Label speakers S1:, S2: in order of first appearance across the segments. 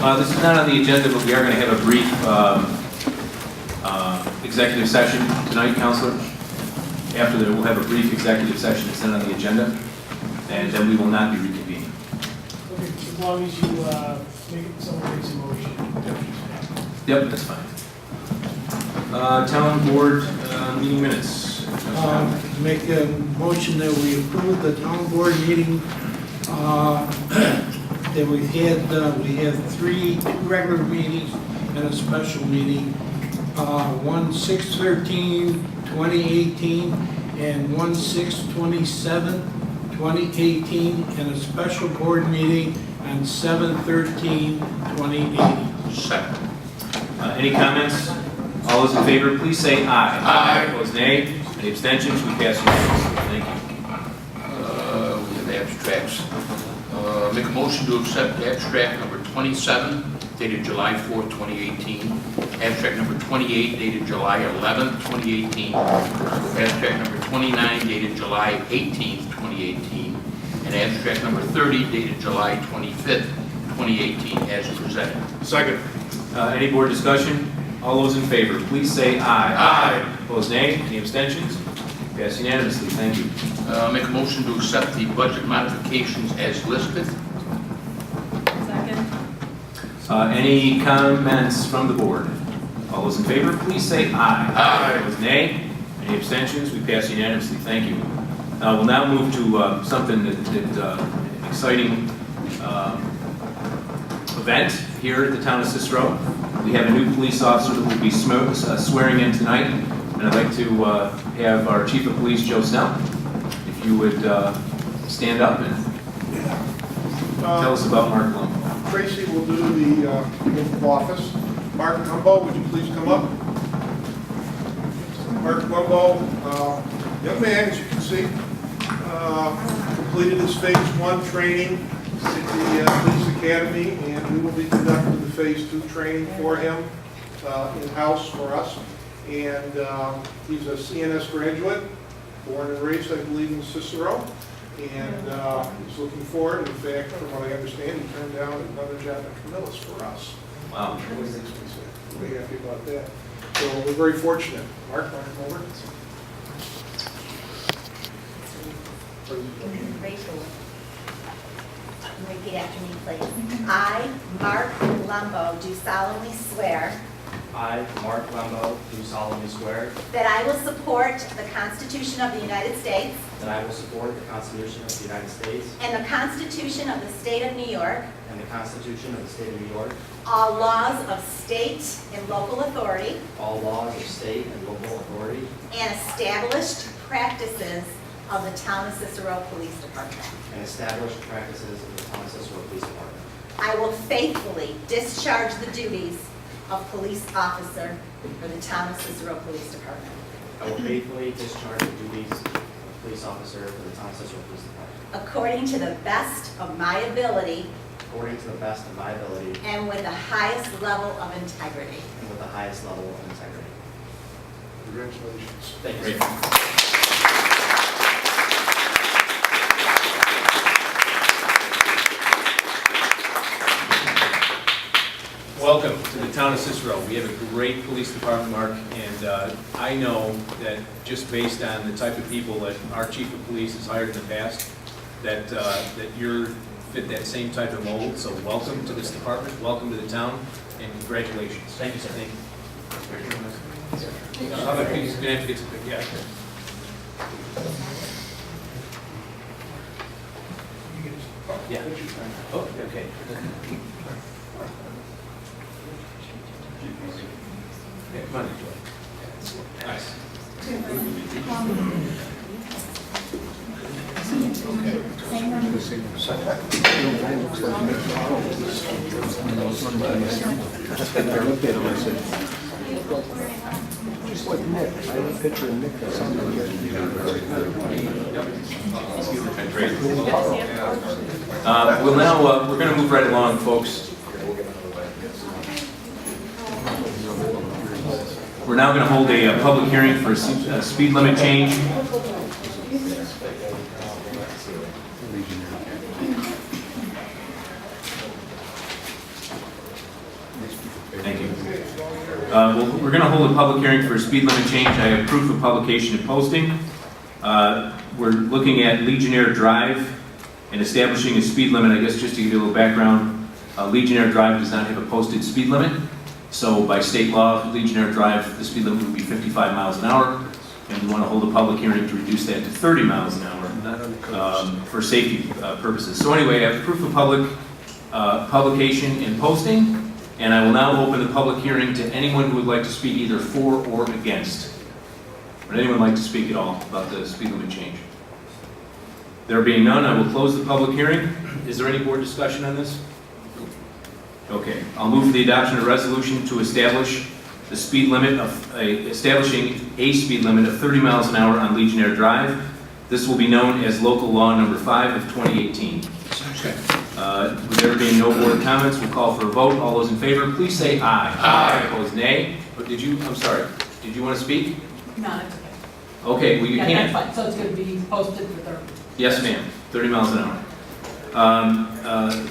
S1: This is not on the agenda, but we are going to have a brief executive session tonight, Counselor. After that, we'll have a brief executive session. It's not on the agenda, and then we will not be reconvening.
S2: Okay, as long as you someone makes a motion.
S1: Yep, that's fine. Town board meeting minutes.
S3: Make a motion that we approve the town board meeting that we had 2 regular meetings and a special meeting. One 6/13/2018 and one 6/27/2018, and a special board meeting on 7/13/2018.
S4: Second.
S1: Any comments? All those in favor, please say aye.
S4: Aye.
S1: Opposed, nay. Any abstentions? We pass unanimously. Thank you.
S4: We have abstracts. Make a motion to accept abstract number 27, dated July 4th, 2018. Abstract number 28, dated July 11th, 2018. Abstract number 29, dated July 18th, 2018. And abstract number 30, dated July 25th, 2018, as presented.
S1: Second. Any board discussion? All those in favor, please say aye.
S4: Aye.
S1: Opposed, nay. Any abstentions? Pass unanimously. Thank you.
S4: Make a motion to accept the budget modifications as listed.
S5: Second.
S1: Any comments from the board? All those in favor, please say aye.
S4: Aye.
S1: Opposed, nay. Any abstentions? We pass unanimously. Thank you. We'll now move to something an exciting event here at the town of Cicero. We have a new police officer that will be swearing in tonight, and I'd like to have our Chief of Police, Joe Snell, if you would stand up and tell us about Mark Lumbo.
S6: Tracy will do the oath of office. Mark Lumbo, would you please come up? Mark Lumbo, young man, as you can see, completed his phase 1 training at the Police Academy, and we will be conducting the phase 2 training for him in-house for us. And he's a CNS graduate, born and raised, I believe, in Cicero. And he's looking forward. In fact, from what I understand, he turned down another job at Camillus for us.
S1: Wow.
S6: We're very happy about that. So we're very fortunate. Mark, want to come over?
S7: Rachel, repeat after me, please. I, Mark Lumbo, do solemnly swear
S8: I, Mark Lembo, do solemnly swear
S7: that I will support the Constitution of the United States
S8: that I will support the Constitution of the United States
S7: and the Constitution of the State of New York,
S8: and the Constitution of the State of New York,
S7: all laws of state and local authority,
S8: all laws of state and local authority,
S7: and established practices of the Town of Cicero Police Department.
S8: and established practices of the Town of Cicero Police Department.
S7: I will faithfully discharge the duties of police officer for the Town of Cicero Police Department,
S8: I will faithfully discharge the duties of police officer for the Town of Cicero Police Department,
S7: according to the best of my ability
S8: according to the best of my ability
S7: and with the highest level of integrity.
S8: and with the highest level of integrity.
S6: Congratulations.
S8: Thank you,
S1: Great.
S8: sir.
S1: Welcome to the town of Cicero. We have a great police department, Mark, and I know that just based on the type of people that our chief of police has hired in the past, that you're fit that same type of mold. So welcome to this department, welcome to the town, and congratulations.
S8: Thank you, sir.
S1: Thank you. How about he's gonna have to get some, yeah. Yeah. Oh, okay. Yeah, come on, Joy. Nice.
S9: Just like Nick, I have a picture of Nick that's on the
S1: We'll now, we're going to move right along, folks. We're now going to hold a public hearing for a speed limit change. Thank you. We're going to hold a public hearing for a speed limit change. I have proof of publication and posting. We're looking at Legionnaire Drive and establishing a speed limit. I guess just to give you a little background, Legionnaire Drive does not have a posted speed limit. So by state law, Legionnaire Drive, the speed limit would be 55 miles an hour. And we want to hold a public hearing to reduce that to 30 miles an hour for safety purposes. So anyway, I have proof of publication and posting. And I will now open the public hearing to anyone who would like to speak either for or against. Would anyone like to speak at all about the speed limit change? There being none, I will close the public hearing. Is there any board discussion on this? Okay, I'll move for the adoption of a resolution to establish the speed limit of establishing a speed limit of 30 miles an hour on Legionnaire Drive. This will be known as local law number 5 of 2018. With there being no board comments, we'll call for a vote. All those in favor, please say aye.
S4: Aye.
S1: Opposed, nay. Or did you? I'm sorry. Did you want to speak?
S5: No, it's okay.
S1: Okay, well you
S5: Yeah,
S1: can't.
S5: that's fine. So it's going to be posted for 30.
S1: Yes, ma'am. 30 miles an hour.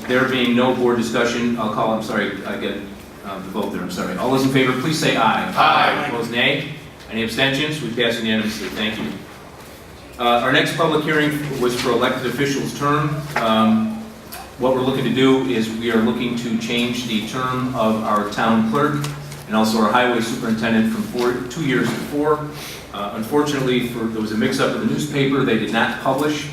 S1: There being no board discussion, I'll call. I'm sorry. I get the vote there. I'm sorry. All those in favor, please say aye.
S4: Aye.
S1: Opposed, nay. Any abstentions? We pass unanimously. Thank you. Our next public hearing was for elected officials' term. What we're looking to do is we are looking to change the term of our town clerk and also our highway superintendent from 2 years to 4. Unfortunately, there was a mix-up in the newspaper. They did not publish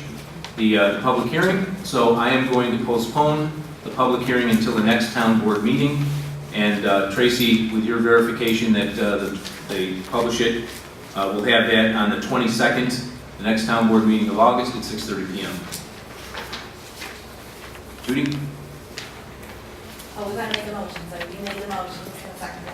S1: the public hearing, so I am going to postpone the public hearing until the next town board meeting. And Tracy, with your verification that they publish it, we'll have that on the 22nd, the next town board meeting of August at 6:30 p.m. Judy?
S7: Oh, we gotta make a motion, so you make the motion, who's gonna second it?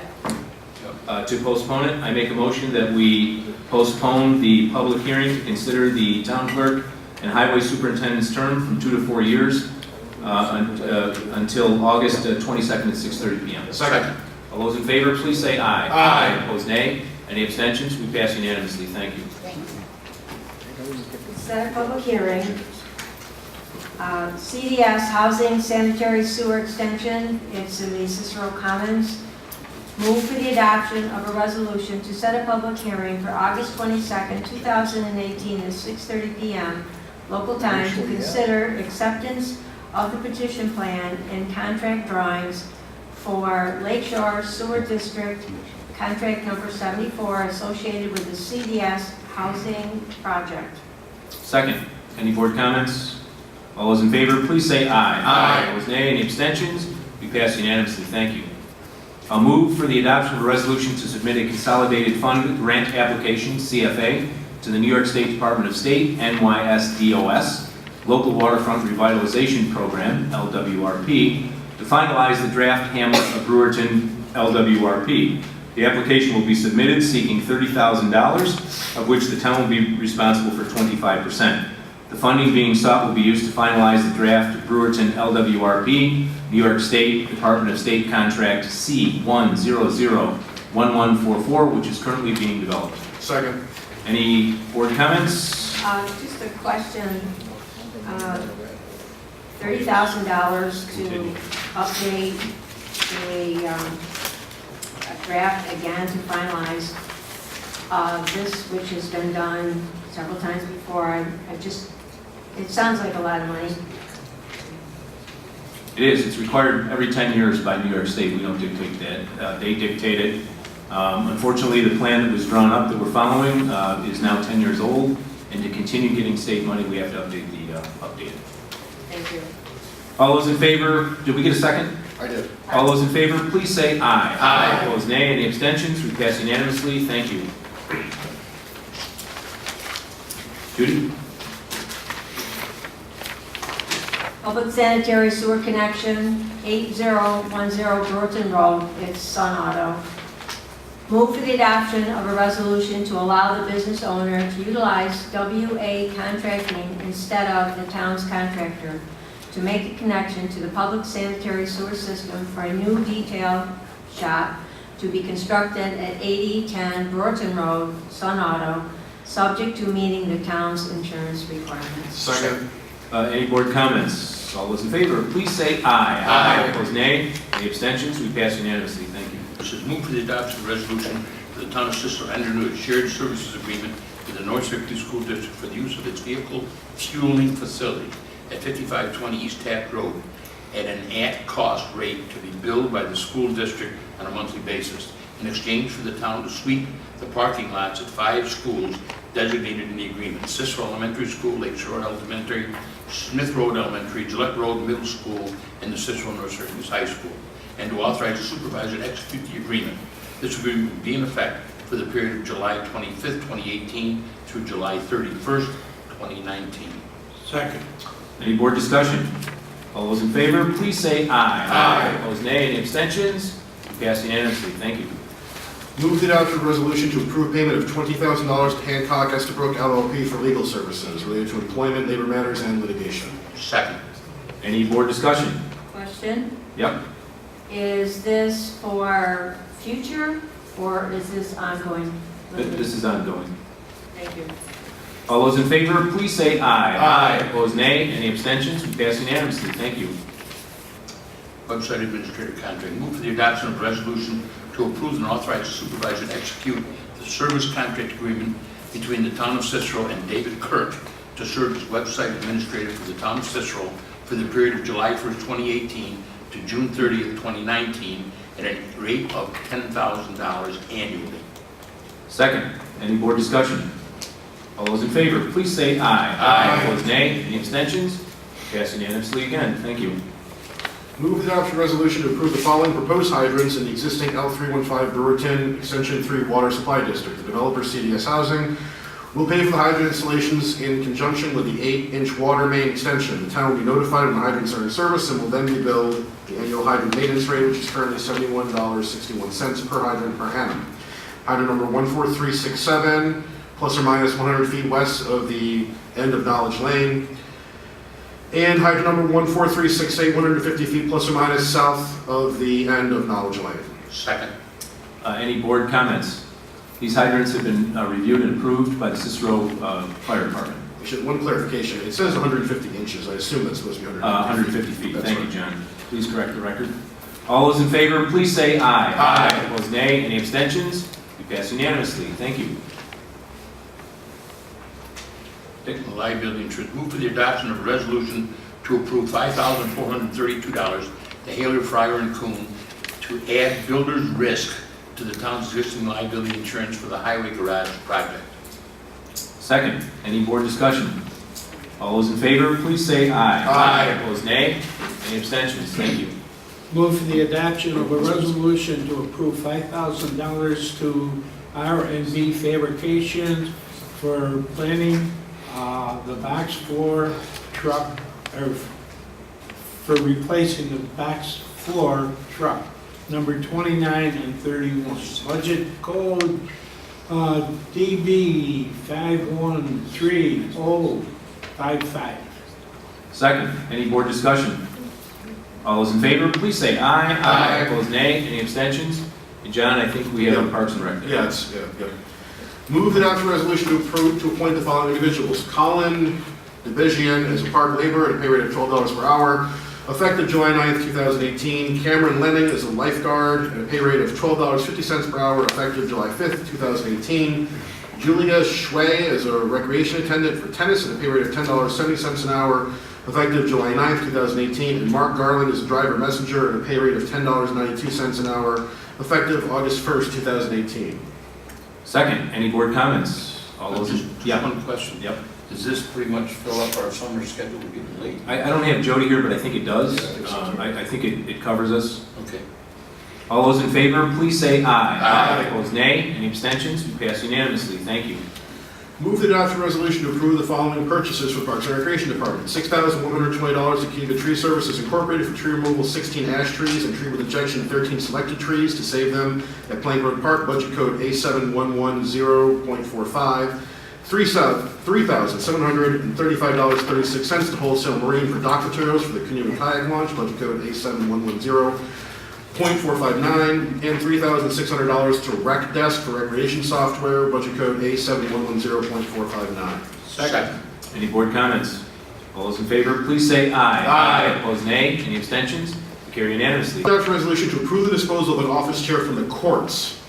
S1: To postpone it, I make a motion that we postpone the public hearing to consider the town clerk and highway superintendent's term from 2 to 4 years until August 22nd at 6:30 p.m.
S4: Second.
S1: All those in favor, please say aye.
S4: Aye.
S1: Opposed, nay. Any abstentions? We pass unanimously. Thank you.
S10: Set a public hearing. CDS Housing Sanitary Sewer Extension, it's in the Cicero Commons. Move for the adoption of a resolution to set a public hearing for August 22nd, 2018 at 6:30 p.m. local time to consider acceptance of the petition plan and contract drawings for Lakeshore Sewer District, contract number 74, associated with the CDS Housing Project.
S1: Second, any board comments? All those in favor, please say aye.
S4: Aye.
S1: Opposed, nay. Any abstentions? We pass unanimously. Thank you. I'll move for the adoption of a resolution to submit a consolidated fund grant application, CFA, to the New York State Department of State, NYSDOS, Local Waterfront Revitalization Program, LWRP, to finalize the draft Hamlet of Brewerton, LWRP. The application will be submitted seeking $30,000, of which the town will be responsible for 25%. The funding being sought will be used to finalize the draft Brewerton LWRP, New York State Department of State Contract C1001144, which is currently being developed.
S4: Second.
S1: Any board comments?
S10: Just a question. $30,000 to update a draft again to finalize this, which has been done several times before. It sounds like a lot of money.
S1: It is. It's required every 10 years by New York State. We don't dictate that. They dictate it. Unfortunately, the plan that was drawn up that we're following is now 10 years old, and to continue getting state money, we have to update it.
S10: Thank you.
S1: All those in favor, did we get a second?
S4: I did.
S1: All those in favor, please say aye.
S4: Aye.
S1: Opposed, nay. Any abstentions? We pass unanimously. Thank you. Judy?
S10: Public sanitary sewer connection, 8010 Brewerton Road, it's Sun Auto. Move for the adoption of a resolution to allow the business owner to utilize WA contracting instead of the town's contractor to make a connection to the public sanitary sewer system for a new detail shop to be constructed at 8010 Brewerton Road, Sun Auto, subject to meeting the town's insurance requirements.
S4: Second.
S1: Any board comments? All those in favor, please say aye.
S4: Aye.
S1: Opposed, nay. Any abstentions? We pass unanimously. Thank you.
S4: Services. Move for the adoption of the resolution for the town of Cicero enter into a shared services agreement with the North Syracuse School District for the use of its vehicle fueling facility at 5520 East Taft Road at an at-cost rate to be billed by the school district on a monthly basis in exchange for the town to sweep the parking lots at 5 schools designated in the agreement: Cicero Elementary School, Lake Shore Elementary, Smith Road Elementary, Gillette Road Middle School, and the Cicero North Syracuse High School, and to authorize the supervisor to execute the agreement. This agreement will be in effect for the period of July 25th, 2018 through July 31st, 2019.
S3: Second.
S1: Any board discussion? All those in favor, please say aye.
S4: Aye.
S1: Opposed, nay. Any abstentions? Passed unanimously. Thank you.
S11: Move the adoption of a resolution to approve payment of $20,000 to Hancock Estabrook LLP for legal services related to employment, labor matters, and litigation.
S4: Second.
S1: Any board discussion?
S10: Question?
S1: Yep.
S10: Is this for future or is this ongoing?
S1: This is ongoing.
S10: Thank you.
S1: All those in favor, please say aye.
S4: Aye.
S1: Opposed, nay. Any abstentions? Passed unanimously. Thank you.
S4: Website Administrator Contract. Move for the adoption of a resolution to approve and authorize the supervisor to execute the service contract agreement between the town of Cicero and David Kirk to serve as website administrator for the town of Cicero for the period of July 1st, 2018 to June 30th, 2019 at a rate of $10,000 annually.
S1: Second. Any board discussion? All those in favor, please say aye.
S4: Aye.
S1: Opposed, nay. Any abstentions? Passed unanimously again. Thank you.
S11: Move the adoption of a resolution to approve the following proposed hydrants in the existing L315 Brewerton Extension 3 Water Supply District. The developer, CDS Housing, will pay for the hydrant installations in conjunction with the 8-inch water main extension. The town will be notified when the hydrants are in service and will then be billed the annual hydrant maintenance rate, which is currently $71.61 per hydrant per annum. Hydrant number 14367, plus or minus 100 feet west of the end of Knowledge Lane. And hydrant number 14368, 150 feet plus or minus south of the end of Knowledge Lane.
S4: Second.
S1: Any board comments? These hydrants have been reviewed and approved by the Cicero Fire Department.
S11: One clarification, it says 150 inches, I assume that's supposed to be
S1: 150 feet.
S11: That's
S1: Thank
S11: right.
S1: you, John. Please correct the record. All those in favor, please say aye.
S4: Aye.
S1: Opposed, nay. Any abstentions? We pass unanimously. Thank you.
S4: Liability insurance. Move for the adoption of a resolution to approve $5,432 to Haley, Fryer, and Kuhn to add builder's risk to the town's existing liability insurance for the highway garage project.
S1: Second, any board discussion? All those in favor, please say aye.
S4: Aye.
S1: Opposed, nay. Any abstentions? Thank you.
S3: Move for the adoption of a resolution to approve $5,000 to R&B Fabrications for planning the box floor truck, or for replacing the box floor truck, number 29 and 31. Budget code DB 513055.
S1: Second, any board discussion? All those in favor, please say aye.
S4: Aye.
S1: Opposed, nay. Any abstentions? And John, I think we have a Parks and Rec.
S11: Yeah. Move the adoption resolution to approve to appoint the following individuals: Colin Division as a park laborer at a pay rate of $12 per hour, effective July 9th, 2018. Cameron Lenning as a lifeguard at a pay rate of $12.50 per hour, effective July 5th, 2018. Julia Schway as a recreation attendant for tennis at a pay rate of $10.70 an hour, effective July 9th, 2018. And Mark Garland as a driver messenger at a pay rate of $10.92 an hour, effective August 1st, 2018.
S1: Second, any board comments? All those
S4: Just
S1: yeah.
S4: one question.
S1: Yep.
S4: Does this pretty much fill up our summer schedule? We're getting late.
S1: I don't have Jody here, but I think it does.
S11: Yeah, I think so, too.
S1: I think it covers us.
S4: Okay.
S1: All those in favor, please say aye.
S4: Aye.
S1: Opposed, nay. Any abstentions? We pass unanimously. Thank you.
S11: Move the adoption resolution to approve the following purchases for Parks and Recreation Department. $6,120 to Kiva Tree Services Incorporated for tree removal, 16 ash trees and tree with ejection, 13 selected trees to save them at Plank Road Park, budget code A7110.45. $3,735.36 to Wholesale Marine for dock materials for the canoe and kayak launch, budget code A7110.459, and $3,600 to Rec Desk for recreation software, budget code A7110.459.
S4: Second.
S1: Any board comments? All those in favor, please say aye.
S4: Aye.
S1: Opposed, nay. Any abstentions? Carried unanimously.
S11: Move adoption resolution to approve the disposal of an office chair from the courts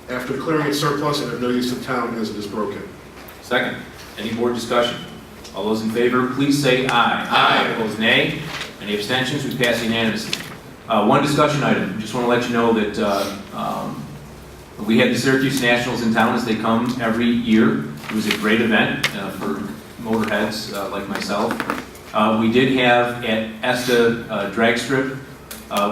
S11: after declaring it surplus and of no use to town as it is broken.
S1: Second, any board discussion? All those in favor, please say aye.
S4: Aye.
S1: Opposed, nay. Any abstentions? We pass unanimously. One discussion item. Just want to let you know that we had the Syracuse Nationals in town as they come every year. It was a great event for motorheads like myself. We did have at ESTA Drag Strip,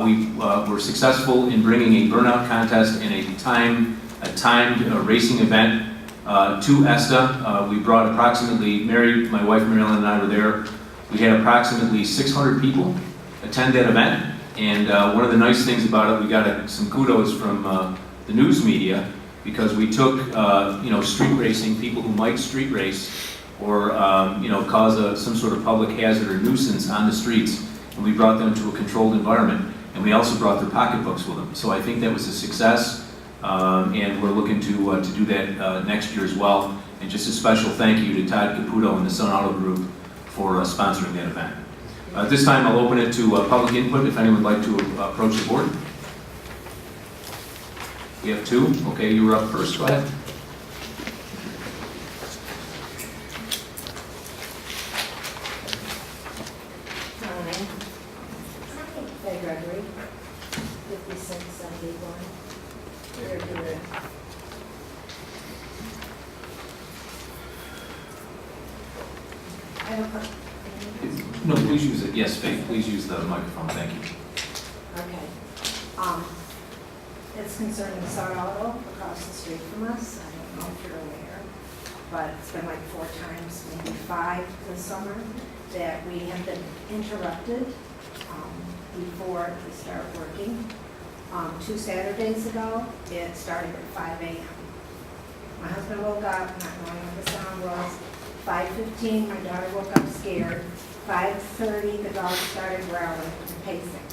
S1: we were successful in bringing a burnout contest and a timed racing event to ESTA. We brought approximately, my wife Mary Ellen and I were there. We had approximately 600 people attend that event. And one of the nice things about it, we got some kudos from the news media because we took, street racing, people who might street race or, cause some sort of public hazard or nuisance on the streets, and we brought them to a controlled environment. And we also brought their pocketbooks with them. So I think that was a success, and we're looking to do that next year as well. And just a special thank you to Todd Caputo and the Sun Auto Group for sponsoring that event. At this time, I'll open it to public input if anyone would like to approach the board. We have two. Okay, you were up first. Go ahead.
S12: Hi, Gregory, 5671. Very good. I have a question.
S1: No, please use it. Yes, Faith, please use the microphone. Thank you.
S12: Okay. It's concerning Sun Auto across the street from us. I don't know if you're aware, but it's been like 4 times, maybe 5 this summer, that we have been interrupted before we start working. 2 Saturdays ago, it started at 5 a.m. My husband woke up, not knowing what the sound was. 5:15, my daughter woke up scared. 5:30, the dog started growling and pacing.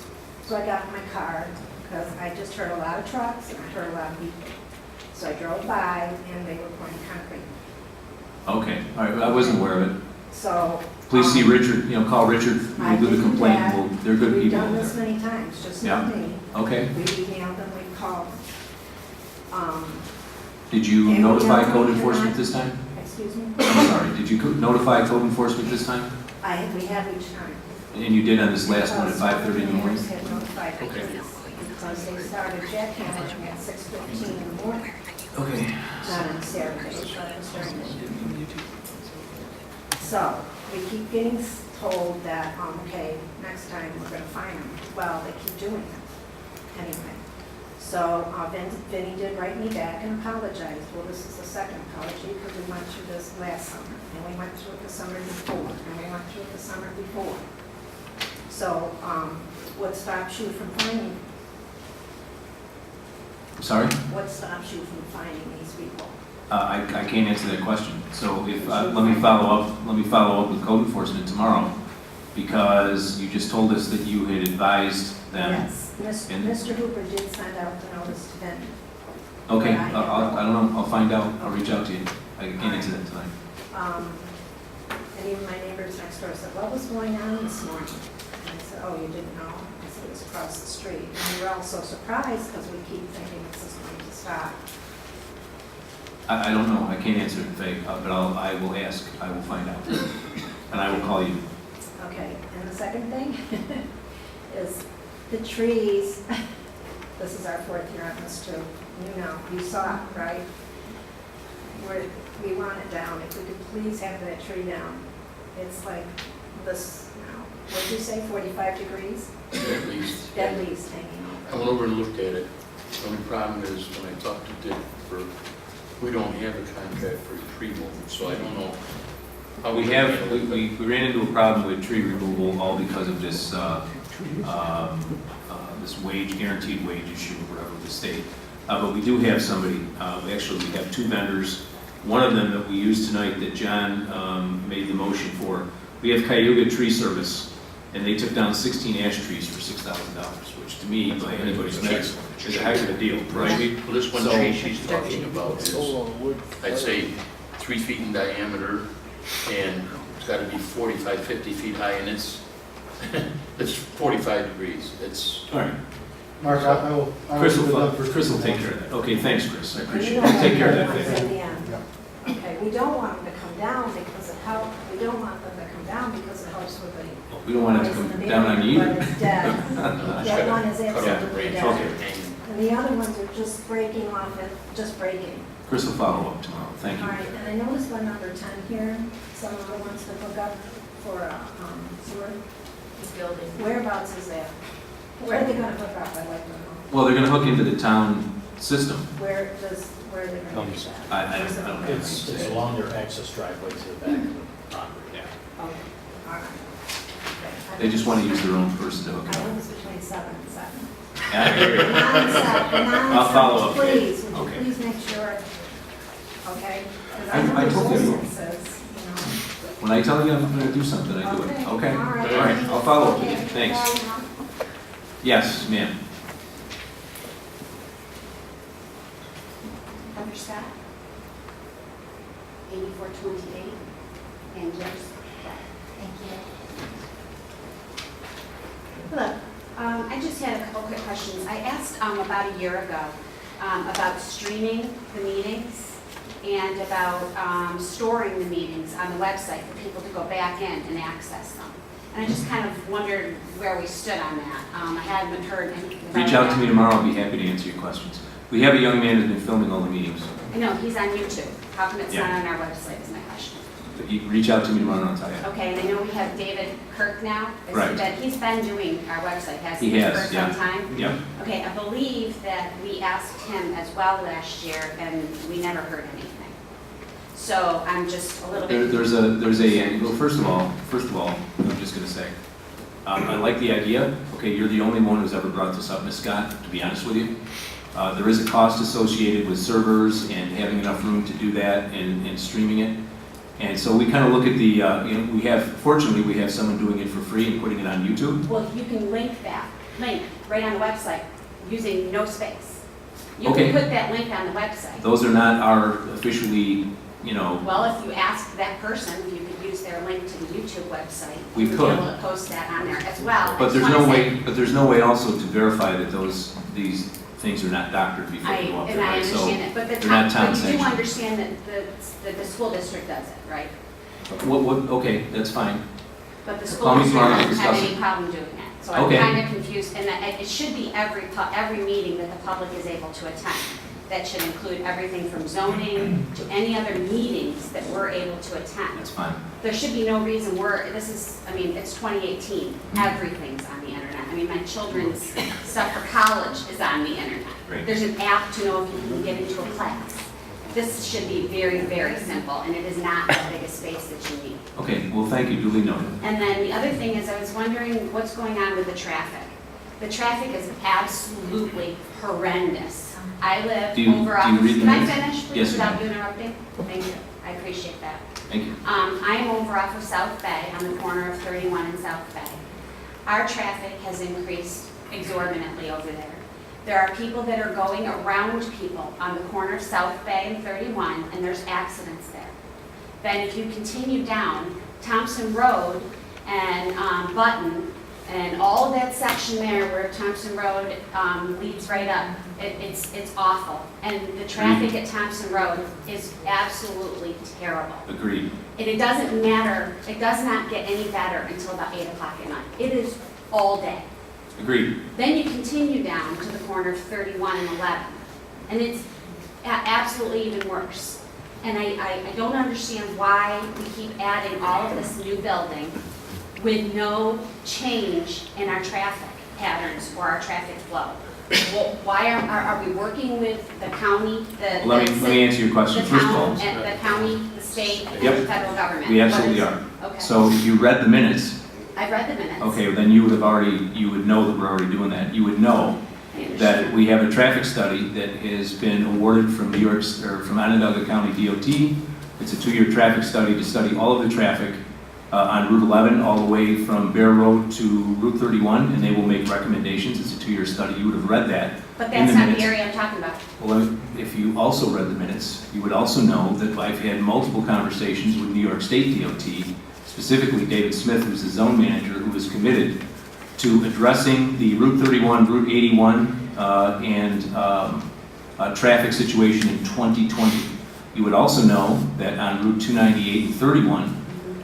S12: So I got in my car because I just heard a lot of trucks and I heard a lot of beeping. So I drove by and they were pouring concrete.
S1: Okay, all right, I wasn't aware of it.
S12: So.
S1: Please see Richard, call Richard,
S12: I
S1: we'll do the
S12: did
S1: complaint.
S12: that.
S1: They're good
S12: We've
S1: people
S12: done
S1: over
S12: this
S1: there.
S12: many times, just
S1: Yeah.
S12: not me.
S1: Okay.
S12: We've emailed them, we've called them.
S1: Did you
S12: And we
S1: notify
S12: don't
S1: code
S12: need
S1: enforcement
S12: to-
S1: this time?
S12: Excuse me?
S1: I'm sorry, did you notify code enforcement this time?
S12: We have each time.
S1: And you did on this last one at
S12: Because
S1: 5:30 in the morning?
S12: had notified the
S1: Okay.
S12: police, because they started jackhammering at 6:15 in the morning,
S1: Okay.
S12: not on Saturday, but it was during the day. So, we keep getting told that, okay, next time we're gonna fine them. Well, they keep doing it. Anyway, so Vinny did write me back and apologize. Well, this is the second apology because we went through this last summer, and we went through it the summer before, and we went through it the summer before. So, what stops you from fining?
S1: Sorry?
S12: What stops you from fining these people?
S1: I can't answer that question. So if, let me follow up with code enforcement tomorrow, because you just told us that you had advised them.
S12: Yes,
S1: and-
S12: Mr. Hooper did send out the notice to Vinny.
S1: Okay,
S12: I
S1: I don't know, I'll find out, I'll reach out to you. I can't answer that tonight.
S12: And even my neighbors next door said, what was going on this morning? And I said, oh, you didn't know? I said, it was across the street. And we were all so surprised because we keep thinking this is going to stop.
S1: I don't know, I can't answer it, Faye, but I will ask, I will find out. And I will call you.
S12: Okay, and the second thing is the trees. This is our 4th year on this too. You know, you saw it, right? We want it down. If we could please have that tree down. It's like this, what did you say, 45 degrees?
S4: At least.
S12: Dead leaves hanging
S4: I
S12: over.
S4: went over and looked at it. The only problem is when I talked to Dick, we don't have a contract for tree removal, so I don't know. how
S1: We
S4: can
S1: have,
S4: handle it.
S1: we ran into a problem with tree removal all because of this, this wage, guaranteed wage issue or whatever with the state. But we do have somebody, actually we have 2 vendors. One of them that we used tonight that John made the motion for. We have Cayuga Tree Service, and they took down 16 ash trees for $6,000, which to me, by anybody's measure, is a heck of a deal, right?
S4: Well, this one
S1: So-
S4: tree she's talking about is, I'd say, 3 feet in diameter, and it's got to be 45, 50 feet high, and it's It's 45 degrees. It's,
S1: All right.
S9: Mark, I will.
S1: Chris will take care of that. Okay, thanks, Chris. I appreciate it.
S12: You know,
S1: Take care of that.
S12: at
S1: Vic.
S12: the end. Okay, we don't want them to come down because it helps, we don't want them to come down because it helps with the.
S1: We don't want it to come down on you
S12: But
S1: either.
S12: it's dead. That one is
S4: cut off the
S12: absolutely
S4: branch.
S12: dead.
S1: Okay.
S12: And the other ones are just breaking off it, just breaking.
S1: Chris will follow up tomorrow. Thank
S12: All
S1: you.
S12: right, and I noticed one number 10 here, some of the ones to hook up for sewer.
S7: This building.
S12: Whereabouts is that? Where are they gonna hook up? I'd like to know.
S1: Well, they're gonna hook into the town system.
S12: Where are they gonna do that?
S1: I
S12: Where's it
S1: don't know.
S12: going?
S13: It's along their access driveway to the back of the property.
S1: Yeah.
S12: Okay, all right. Okay.
S1: They just want to use their own person to hook
S12: I
S1: it up.
S12: think it's between 7 and 7.
S1: Yeah, I hear you. I'll follow up.
S12: Please, would
S1: Okay.
S12: you please make sure, okay? 'Cause
S1: I
S12: know there's
S1: totally will.
S12: instances, you know.
S1: When I tell you I'm gonna do something, I do it. Okay?
S12: All
S1: All
S12: right.
S1: right, I'll follow up with you.
S12: Okay.
S1: Thanks.
S12: Bye.
S1: Yes, ma'am.
S14: Heather Scott, 8428, and yours.
S7: Thank you.
S14: Hello, I just had a couple quick questions. I asked about a year ago about streaming the meetings and about storing the meetings on the website for people to go back in and access them. And I just kind of wondered where we stood on that. I hadn't heard anything about
S1: Reach out
S14: that.
S1: to me tomorrow, I'll be happy to answer your questions. We have a young man who's been filming all the meetings.
S14: I know, he's on YouTube. How come it's
S1: Yeah.
S14: not on our website is my question.
S1: But you reach out to me tomorrow and I'll tell you.
S14: Okay, and I know we have David Kirk now. Is
S1: Right.
S14: he dead? He's been doing our website, hasn't
S1: He
S14: he?
S1: has,
S14: For
S1: yeah.
S14: some time?
S1: Yep.
S14: Okay, I believe that we asked him as well last year, and we never heard anything. So I'm just a little bit.
S1: There's a, well, first of all, I'm just gonna say, I like the idea. Okay, you're the only one who's ever brought this up, Ms. Scott, to be honest with you. There is a cost associated with servers and having enough room to do that and streaming it. And so we kind of look at the, fortunately, we have someone doing it for free and putting it on YouTube.
S14: Well, you can link right on the website using no space. You
S1: Okay.
S14: can put that link on the website.
S1: Those are not our officially,
S14: Well, if you ask that person, you could use their link to the YouTube website.
S1: We
S14: You'd
S1: could.
S14: be able to post that on there as well.
S1: but
S14: I
S1: there's
S14: just
S1: no
S14: wanna say-
S1: way, also to verify that these things are not doctored before they go up there,
S14: And I
S1: right? So
S14: understand it, but
S1: they're not town
S14: but you do
S1: sanctioned.
S14: understand that the school district does it, right?
S1: Okay, that's fine.
S14: But the
S1: Call
S14: school
S1: me
S14: district
S1: tomorrow and
S14: doesn't have
S1: discuss
S14: any
S1: it.
S14: problem doing that. So I'm
S1: Okay.
S14: kind of confused, and that it should be every meeting that the public is able to attend. That should include everything from zoning to any other meetings that we're able to attend.
S1: That's fine.
S14: There should be no reason it's 2018, everything's on the internet. I mean, my children's stuff for college is on the internet.
S1: Great.
S14: There's an app to know if you can get into a class. This should be very, very simple, and it is not the biggest space that you need.
S1: Okay, well, thank you, duly noted.
S14: And then the other thing is, I was wondering what's going on with the traffic. The traffic is absolutely horrendous. I live
S1: Do you-
S14: over
S1: do
S14: off,
S1: you read the
S14: can I
S1: minutes?
S14: finish, please,
S1: Yes,
S14: without
S1: ma'am.
S14: you interrupting? Thank you, I appreciate that.
S1: Thank you.
S14: I'm over off of South Bay, on the corner of 31 and South Bay. Our traffic has increased exorbitantly over there. There are people that are going around people on the corner of South Bay and 31, and there's accidents there. Then if you continue down Thompson Road and Button, and all of that section there where Thompson Road leads right up, it's awful. And the traffic at Thompson Road is absolutely terrible.
S1: Agreed.
S14: And it doesn't matter, it does not get any better until about 8 o'clock at night. It is all day.
S1: Agreed.
S14: Then you continue down to the corner of 31 and 11, and it's absolutely even worse. And I don't understand why we keep adding all of this new building with no change in our traffic patterns or our traffic flow. Well, why are we working with the county,
S1: Let me answer your question.
S14: the
S1: First of all,
S14: town, and the county, the state, and
S1: Yep.
S14: the federal government?
S1: we
S14: What
S1: absolutely
S14: is-
S1: are.
S14: Okay.
S1: So if you read the minutes,
S14: I've read the minutes.
S1: okay, then you would know that we're already doing that. You would know
S14: I understand.
S1: that we have a traffic study that has been awarded from from Onondaga County DOT. It's a 2-year traffic study to study all of the traffic on Route 11 all the way from Bear Road to Route 31, and they will make recommendations. It's a 2-year study. You would have read that
S14: But
S1: in
S14: that's
S1: the
S14: not
S1: minutes.
S14: the area I'm talking about.
S1: Well, if you also read the minutes, you would also know that I've had multiple conversations with New York State DOT, specifically David Smith, who's the zone manager, who is committed to addressing the Route 31, Route 81, traffic situation in 2020. You would also know that on Route 298 and 31,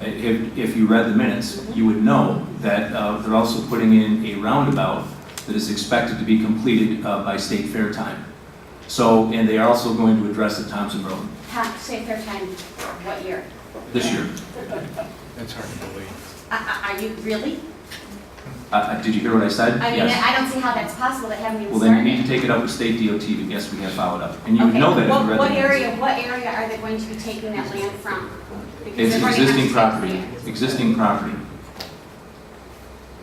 S1: if you read the minutes, you would know that they're also putting in a roundabout that is expected to be completed by state fair time. So, and they are also going to address the Thompson Road
S14: State Fair time, what year?
S1: this year.
S11: That's hard to believe.
S14: Are you really?
S1: Did you hear what I said?
S14: I mean,
S1: Yes.
S14: I don't see how that's possible, they haven't even
S1: Well,
S14: started.
S1: then you need to take it up with state DOT, but yes, we have followed up. And you would
S14: Okay,
S1: know that if you read the
S14: what
S1: minutes.
S14: area are they going to be taking that land from? Because
S1: It's
S14: they've already
S1: existing
S14: got
S1: property,
S14: state
S1: existing property.
S14: land.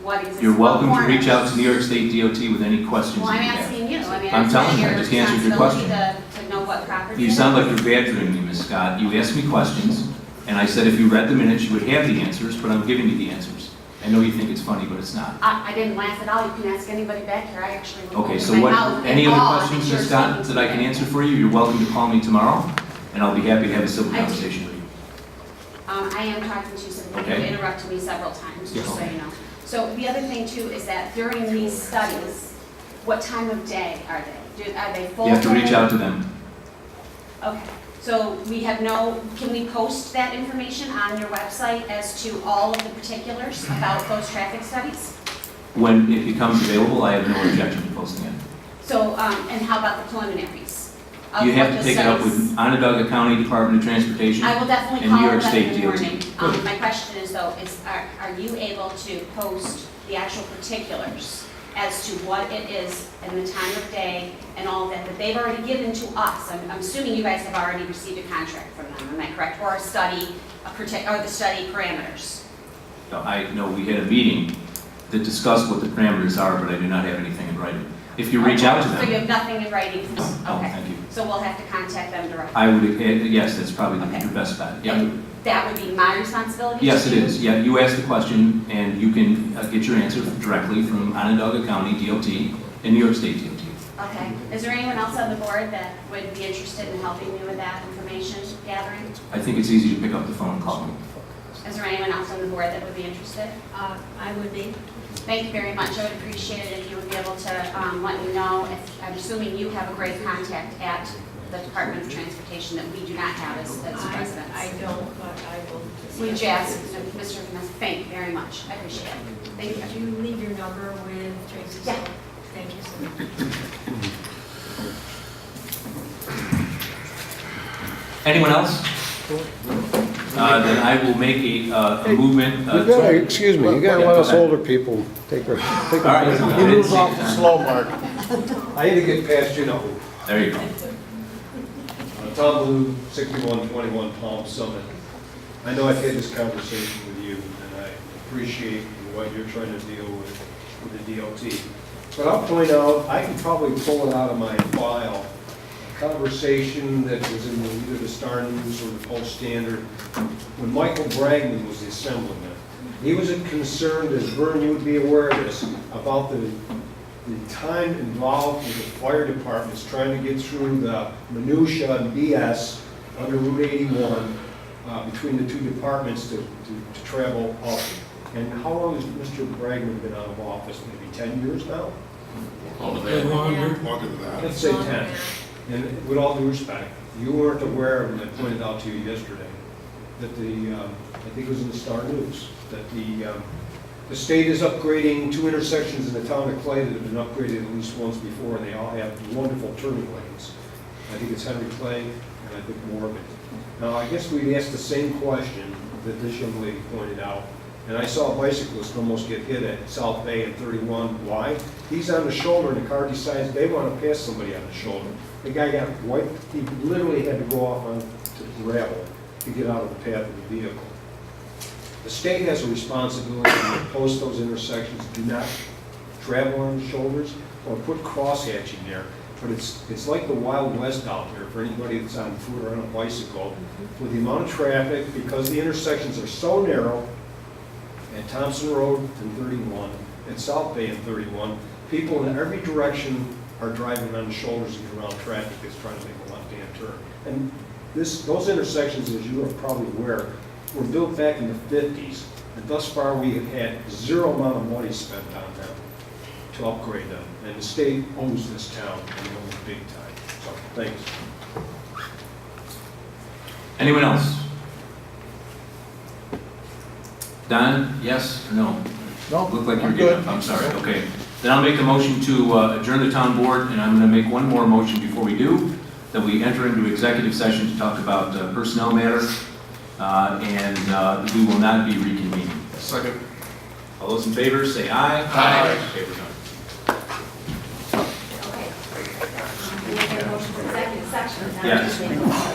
S14: What exists?
S1: You're welcome to
S14: what
S1: reach out to
S14: corners?
S1: New York State DOT with any questions
S14: Well,
S1: that
S14: I'm
S1: you have.
S14: asking you, I mean,
S1: I'm
S14: it's
S1: telling
S14: not
S1: you, I
S14: your
S1: just answered your
S14: responsibility
S1: question.
S14: to know what property.
S1: You
S14: it
S1: sound
S14: is.
S1: like you're badgering me, Ms. Scott. You asked me questions, and I said if you read the minutes, you would have the answers, but I'm giving you the answers. I know you think it's funny, but it's not.
S14: I didn't laugh at all, you can ask anybody back here, I actually. would
S1: Okay,
S14: open
S1: so
S14: my
S1: what,
S14: mouth
S1: any
S14: in
S1: other
S14: awe
S1: questions,
S14: you're
S1: Ms. Scott,
S14: speaking
S1: that I
S14: to
S1: can
S14: me.
S1: answer for you? You're welcome to call me tomorrow, and I'll be happy to have a civil
S14: I do.
S1: conversation with you.
S14: I am talking to you, so you
S1: Okay.
S14: interrupted me several times, just so
S1: Okay.
S14: you know. So the other thing too is that during these studies, what time of day are they? Are they full
S1: You have to reach
S14: day?
S1: out to them.
S14: Okay, so we have no, can we post that information on your website as to all of the particulars about those traffic studies?
S1: When it becomes available, I have no objection to posting it.
S14: So, and how about the preliminaries? of
S1: You have
S14: what
S1: to
S14: the
S1: take it up
S14: studies-
S1: with Onondaga County Department of Transportation.
S14: I will definitely
S1: and New
S14: call
S1: York
S14: them
S1: State
S14: in the
S1: DOT.
S14: morning.
S1: Good.
S14: My question is though, are you able to post the actual particulars as to what it is and the time of day and all that they've already given to us? I'm assuming you guys have already received a contract from them, am I correct? Or a study, or the study parameters?
S1: No, we had a meeting that discussed what the parameters are, but I do not have anything in writing. If you reach out to
S14: So you
S1: them,
S14: have nothing in writing?
S1: oh,
S14: Okay.
S1: thank you.
S14: So we'll have to contact them directly?
S1: I would, yes, that's probably
S14: Okay.
S1: your best bet. Yeah.
S14: And that would be my responsibility?
S1: Yes,
S14: to
S1: it
S14: do?
S1: is. Yeah, you asked the question, and you can get your answer directly from Onondaga County DOT and New York State DOT.
S14: Okay. Is there anyone else on the board that would be interested in helping me with that information gathering?
S1: I think it's easy to pick up the phone and call me.
S14: Is there anyone else on the board that would be interested?
S10: I would be.
S14: Thank you very much. I would appreciate it if you would be able to let me know. I'm assuming you have a great contact at the Department of Transportation that we do not have as residents.
S10: I don't, but I will.
S14: Would you ask, Mr. Vanessa? Thank you very much. I appreciate it. Thank you.
S10: Could you leave your number with Tracy?
S14: Yeah.
S10: Thank you so much.
S1: Anyone else? Then I will make a movement.
S9: You gotta, excuse me, you gotta
S1: Yeah,
S9: let
S1: go
S9: us
S1: ahead.
S9: older people take a
S1: All right.
S9: break.
S1: I
S13: He
S1: didn't
S13: moves
S1: see
S13: off
S1: it.
S13: the slow mark. I need to get past, you know.
S1: There you go.
S13: Tom Blue, 6121 Palm Summit. I know I've had this conversation with you, and I appreciate what you're trying to deal with the DOT. But I'll point out, I can probably pull it out of my file, a conversation that was in either the Star News or the Post Standard, when Michael Bragman was the assemblyman. He was concerned, as Vern, you would be aware of this, about the time involved with the fire departments trying to get through the minutia and BS under Route 81 between the two departments to travel up. And how long has Mr. Bragman been out of office? Maybe 10 years now?
S4: All of that.
S3: Longer.
S11: Longer than that.
S13: Let's say 10. And with all due respect, you weren't aware, and I pointed out to you yesterday, that I think it was in the Star News, that the state is upgrading 2 intersections in the town of Clay that have been upgraded at least once before, and they all have wonderful turning lanes. I think it's Henry Clay, and I think Morgan. Now, I guess we'd ask the same question that this young lady pointed out, and I saw a bicyclist almost get hit at South Bay at 31. Why? He's on the shoulder, and the car decides they want to pass somebody on the shoulder. The guy got wiped. He literally had to go off onto the gravel to get out of the path of the vehicle. The state has a responsibility to post those intersections, do not travel on the shoulders, or put crosshatching there. But it's like the Wild West out there for anybody that's on foot or on a bicycle. With the amount of traffic, because the intersections are so narrow, at Thompson Road and 31, at South Bay and 31, people in every direction are driving on the shoulders and around traffic that's trying to make a left-hand turn. And those intersections, as you are probably aware, were built back in the 50s, and thus far we have had zero amount of money spent on them to upgrade them. And the state owes this town, and it owes big time. So, thanks.
S1: Anyone else? Don, yes or no?
S6: No,
S1: Look like you're
S6: I'm
S1: good.
S6: good.
S1: I'm sorry, okay. Then I'll make the motion to adjourn the town board, and I'm going to make one more motion before we do, that we enter into executive session to talk about personnel matters, and we will not be reconvening.
S11: Second.
S1: All those in favor, say aye.
S4: Aye.
S1: Okay, we're done.
S7: Okay. We have a motion for executive session.
S1: Yes.